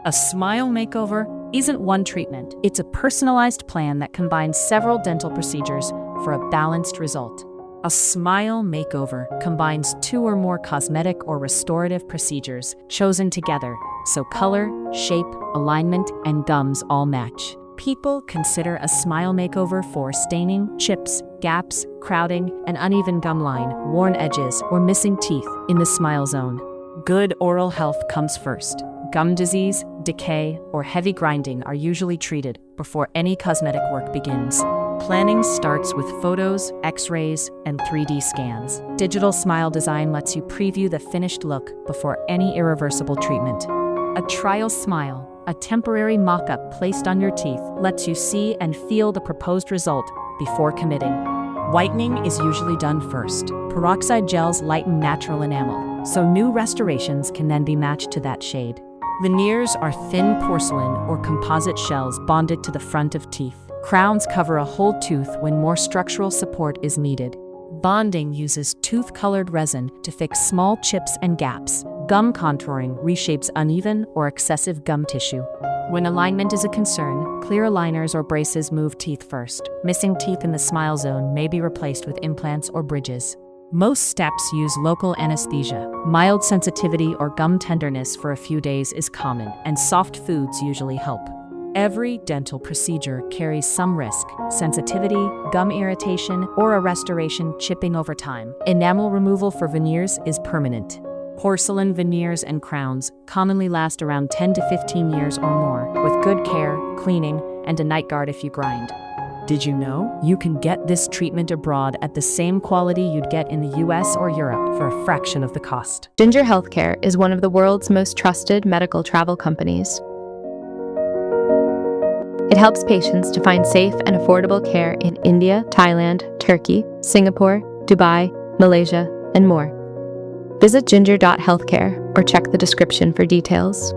A smile makeover isn't one treatment. It's a personalized plan that combines several dental procedures for a balanced result. A smile makeover combines 2 or more cosmetic or restorative procedures chosen together, so color, shape, alignment, and gums all match. People consider a smile makeover for staining, chips, gaps, crowding, an uneven gum line, worn edges, or missing teeth in the smile zone. Good oral health comes first. Gum disease, decay, or heavy grinding are usually treated before any cosmetic work begins. Planning starts with photos, x-rays, and 3D scans. Digital smile design lets you preview the finished look before any irreversible treatment. A trial smile, a temporary mock-up placed on your teeth, lets you see and feel the proposed result before committing. Whitening is usually done first. Peroxide gels lighten natural enamel, so new restorations can then be matched to that shade. Veneers are thin porcelain or composite shells bonded to the front of teeth. Crowns cover a whole tooth when more structural support is needed. Bonding uses tooth-colored resin to fix small chips and gaps. Gum contouring reshapes uneven or excessive gum tissue. When alignment is a concern, clear aligners or braces move teeth first. Missing teeth in the smile zone may be replaced with implants or bridges. Most steps use local anesthesia. Mild sensitivity or gum tenderness for a few days is common, and soft foods usually help. Every dental procedure carries some risk: sensitivity, gum irritation, or a restoration chipping over time. Enamel removal for veneers is permanent. Porcelain veneers and crowns commonly last around 10 to 15 years or more, with good care, cleaning, and a night guard if you grind. Did you know you can get this treatment abroad at the same quality you'd get in the US or Europe for a fraction of the cost? Ginger Healthcare is one of the world's most trusted medical travel companies. It helps patients to find safe and affordable care in India, Thailand, Turkey, Singapore, Dubai, Malaysia, and more. Visit ginger.healthcare or check the description for details.